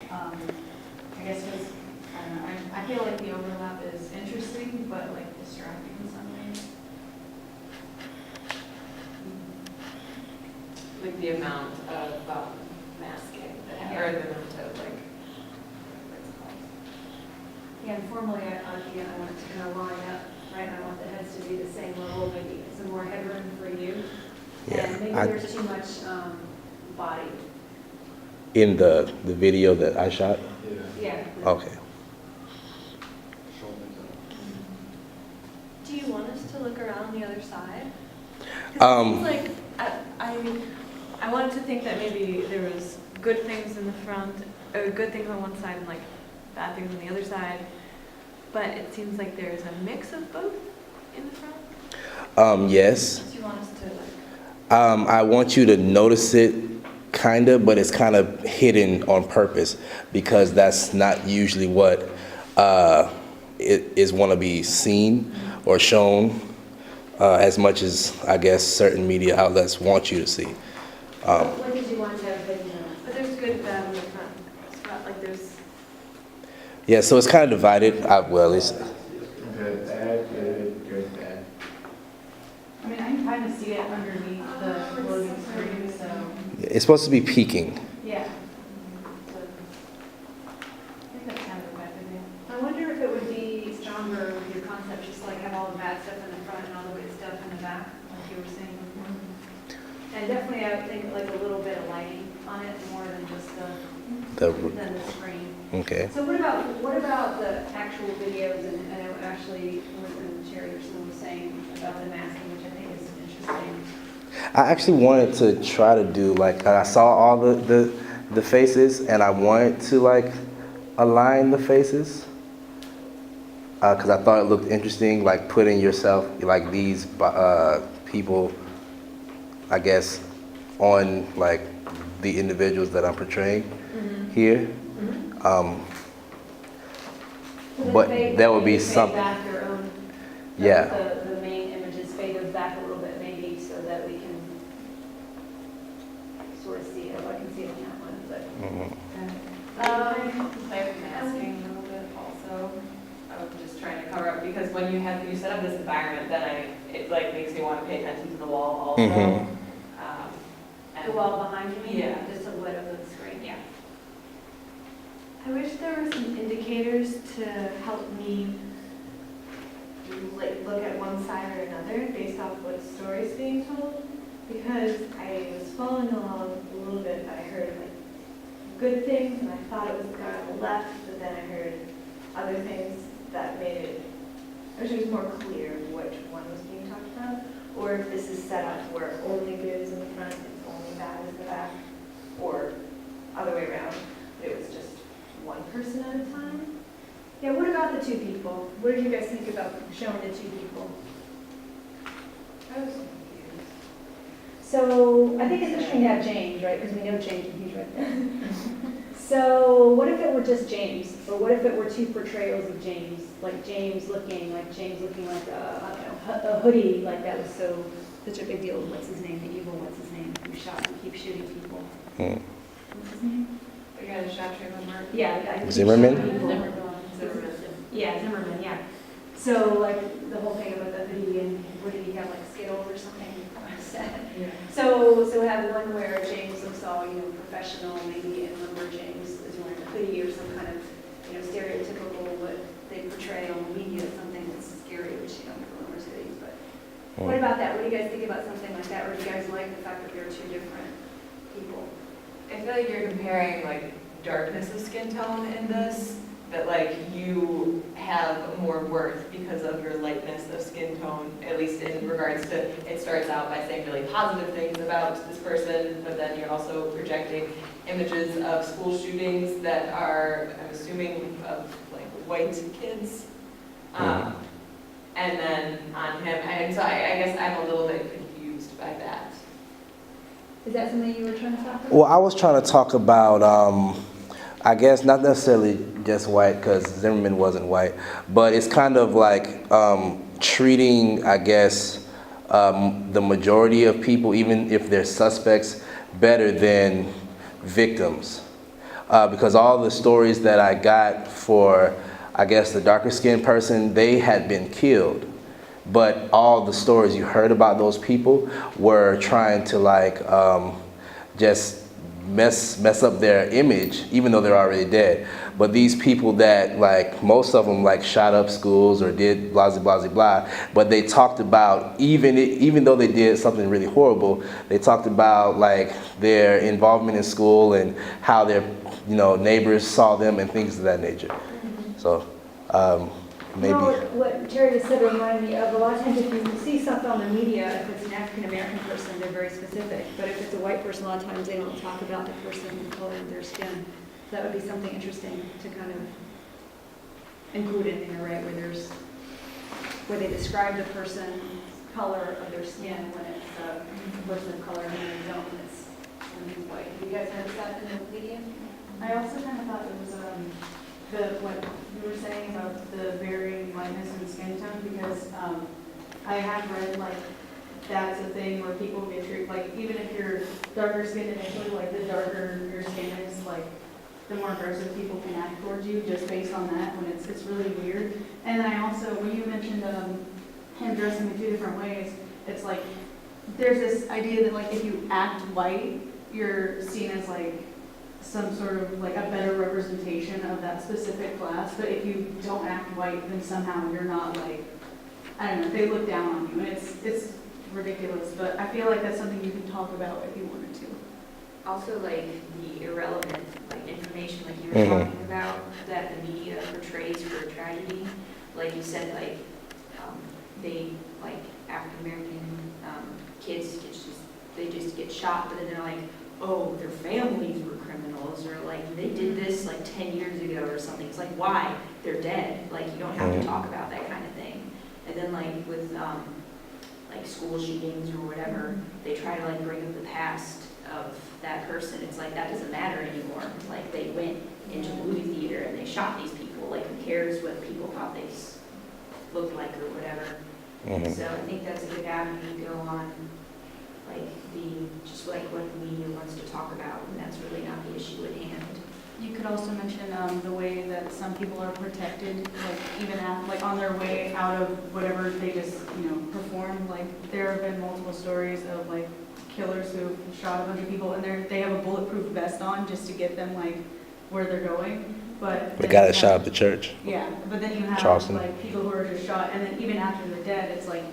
I guess because, I don't know, I feel like the overlap is interesting, but like distracting in some ways. Like the amount of masking, or the amount of like, what's it called? Yeah, and formally, I want it to kind of line up, right? I want the heads to be the same level, maybe some more headroom for you. Yeah, And maybe there's too much body. in the video that I shot. Yeah. Okay. Do you want us to look around the other side? 'Cause Um, it seems like I wanted to think that maybe there was good things in the front, or good things on one side and like bad things on the other side. But it seems like there's a mix of both in the front. Yes. Do you want us to like? I want you to notice it, kind of, but it's kind of hidden on purpose because that's not usually what it is want to be seen or shown as much as I guess certain media outlets want you to see. What did you want to have hidden? But there's good and bad in the front. It's not like there's. Yeah, so it's kind of divided. Well, it's Good, bad, good, good, bad. I mean, I can kind of see it underneath the loading screen, so, it's supposed to be peaking. yeah. So, I think that's kind of effective, yeah. I wonder if it would be stronger with your concept, just like have all the bad stuff in the front and all the good stuff in the back, like you were saying before. And definitely, I would think like a little bit of lighting on it, more than just The, than the screen. okay. So what about the actual videos, and I know actually, when Sherry was saying about the masking, which I think is interesting. I actually wanted to try to do like I saw all the faces and I wanted to like align the faces because I thought it looked interesting, like putting yourself like these people, I guess, on like the individuals that I'm portraying here. But there would be some. some, Back your own. yeah. The main images fade those back a little bit maybe so that we can sort of see it. I can see it in that one, but. Mhm. Like masking a little bit also. I was just trying to cover up, because when you set up this environment, then it like makes me want to pay attention to the wall also. Mhm. The wall behind you? Yeah. The silhouette of the screen, yeah. I wish there were some indicators to help me like look at one side or another based off what story's being told, because I was following along a little bit, but I heard like good things and I thought it was the guy on the left, but then I heard other things that made it, I wish it was more clear which one was being talked about, or if this is set up where only good is in the front, it's only bad is in the back, or other way around, it was just one person at a time. Yeah, what about the two people? What did you guys think about showing the two people? I was confused. So I think it's interesting to have James, right? Because we know James and he's right there. So what if it were just James? Or what if it were two portrayals of James? Like James looking like a, I don't know, a hoodie, like that was such a big deal. What's his name? The evil, what's his name? Who keeps shooting people. Hmm. What's his name? The guy that shot you in the mark. Yeah, the guy who keeps Zimmerman? shooting people. Zimmerman. Yeah, Zimmerman, yeah. So like the whole thing about the hoodie and what did he have, like Skittles or something on his set? Yeah. So have one where James looks all, professional, maybe, and one where James is wearing a hoodie or some kind of, stereotypical what they portray on the media, something that's scary, which, everyone wears hoodies, but. What about that? What do you guys think about something like that? Or do you guys like the fact that there are two different people? I feel like you're comparing like darkness of skin tone in this, that like you have more worth because of your lightness of skin tone, at least in regards to, it starts out by saying really positive things about this person, but then you're also projecting images of school shootings that are, I'm assuming, of like white kids. And then on him, and so I guess I'm a little bit confused by that. Is that something you were trying to talk about? Well, I was trying to talk about, I guess not necessarily just white because Zimmerman wasn't white, but it's kind of like treating, I guess, the majority of people, even if they're suspects, better than victims. because all the stories that I got for, I guess, the darker skinned person, they had been killed. But all the stories you heard about those people were trying to like just mess up their image, even though they're already dead. But these people that, like, most of them like shot up schools or did blah blah blah blah. But they talked about, even though they did something really horrible, they talked about like their involvement in school and how their neighbors saw them and things of that nature. So maybe. Well, what Terry just said reminded me of, a lot of times if you see something on the media, if it's an African-American person, they're very specific. But if it's a white person, a lot of times they don't talk about the person and the color of their skin. That would be something interesting to kind of include in there, right, where they describe the person's color of their skin when it's a person of color and then they don't when it's white. You guys notice that in the media? I also kind of thought it was what you were saying about the varying lightness and skin tone, because I have read like that's a thing where people get treated, like even if you're darker skinned initially, like the darker your skin is, like the more aggressive people can act towards you just based on that, when it's really weird. And I also, when you mentioned him dressing in 2 different ways, it's like there's this idea that like if you act white, you're seen as like some sort of like a better representation of that specific class, but if you don't act white, then somehow you're not, like, I don't know, they look down on you, and it's ridiculous, but I feel like that's something you can talk about if you wanted to. Also, like, the irrelevant, like, information, like you were talking about, that the media portrays for a tragedy. Like you said, like, they, like, African-American kids, they just get shot, but then they're like, oh, their families were criminals, or like, they did this like 10 years ago or something. It's like, why? They're dead. Like, you don't have to talk about that kind of thing. And then like with, like school shootings or whatever, they try to like bring up the past of that person. It's like, that doesn't matter anymore. Like, they went into the movie theater and they shot these people. Like, who cares what people thought they looked like or whatever. So I think that's a good avenue to go on, like just like what the media wants to talk about, and that's really not the issue at hand. You could also mention the way that some people are protected, like even like on their way out of whatever they just performed. Like there have been multiple stories of like killers who shot a bunch of people, and they have a bulletproof vest on just to get them like where they're going. But The guy that shot up the church. yeah, but then you have Charleston. like people who are just shot, and then even after they're dead, it's like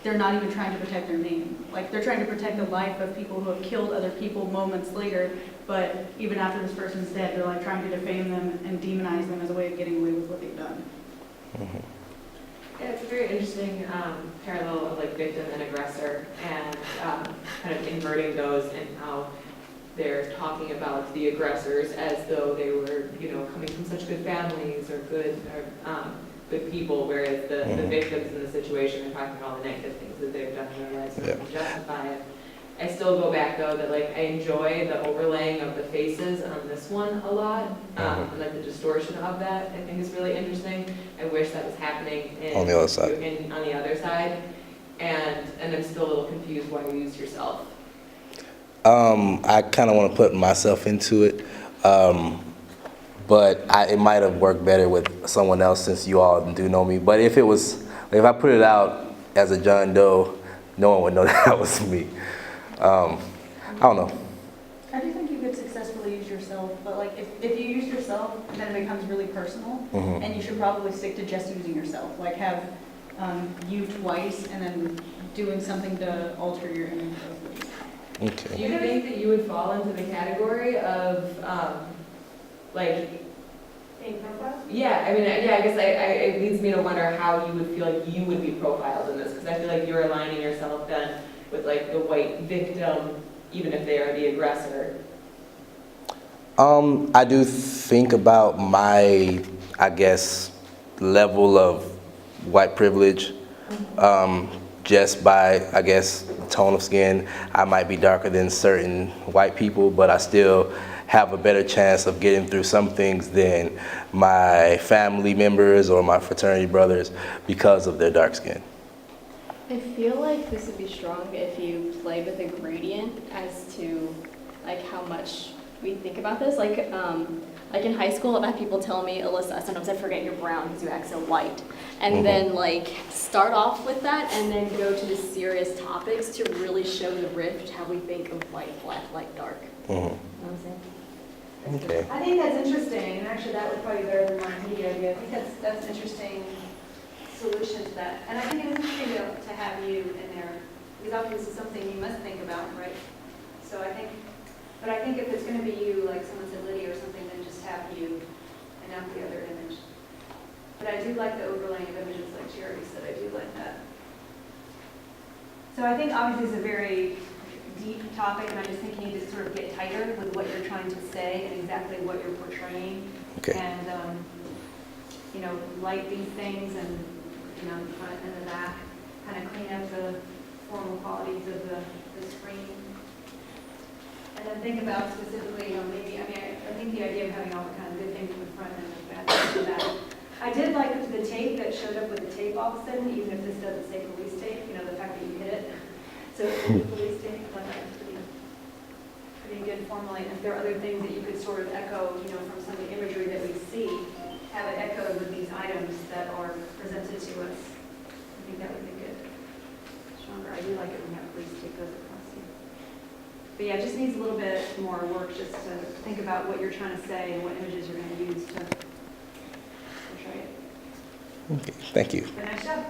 they're not even trying to protect their name. Like they're trying to protect the life of people who have killed other people moments later, but even after this person's dead, they're like trying to defame them and demonize them as a way of getting away with what they've done. Yeah, it's a very interesting parallel of like victim and aggressor, and kind of inverting those and how they're talking about the aggressors as though they were, coming from such good families or good people, whereas the victims in the situation are talking about all the negative things that they've done in their lives and justify it. I still go back though that like I enjoy the overlaying of the faces on this one a lot, and like the distortion of that I think is really interesting. I wish that was happening On the other side. on the other side, and I'm still a little confused why you use yourself. I kind of want to put myself into it, but it might have worked better with someone else since you all do know me. But if I put it out as a John Doe, no one would know that was me. I don't know. I do think you could successfully use yourself, but like if you use yourself, then it becomes really personal, and you should probably stick to just using yourself. Like have you twice, and then doing something to alter your image of you. Okay. Do you think that you would fall into the category of like Being profiled? Yeah, I mean, I guess it leads me to wonder how you would feel like you would be profiled in this, because I feel like you're aligning yourself then with like the white victim, even if they are the aggressor. I do think about my, I guess, level of white privilege, just by, I guess, tone of skin. I might be darker than certain white people, but I still have a better chance of getting through some things than my family members or my fraternity brothers because of their dark skin. I feel like this would be strong if you play with a gradient as to like how much we think about this. Like in high school, I've had people tell me, Alyssa, sometimes I forget you're brown because you act so white. And then like start off with that and then go to the serious topics to really show the rift, how we think of white, black, light, dark. Mhm. You know what I'm saying? Okay. I think that's interesting, and actually that would probably be better than my media idea. I think that's an interesting solution to that. And I think it's interesting to have you in there, because often this is something you must think about, right? So I think if it's going to be you, like someone said Lydia or something, then just have you and not the other image. But I do like the overlaying of images like Jerry said, I do like that. So I think obviously it's a very deep topic, and I just think you need to sort of get tighter with what you're trying to say and exactly what you're portraying. Okay. And, light these things and, the front and the back, kind of clean up the formal qualities of the screen. And then think about specifically, maybe, I think the idea of having all the kind of good things in the front and the bad things in the back. I did like the tape that showed up with the tape all of a sudden, even if this doesn't say police tape, the fact that you hit it. So it's police tape, I thought that was pretty good formally. And if there are other things that you could sort of echo, from some of the imagery that we see, have it echoed with these items that are presented to us. I think that would be good. Stronger. I do like it when that police tape goes across here. But yeah, it just needs a little bit more work just to think about what you're trying to say and what images you're going to use to portray it. Okay. Thank you. But nice job.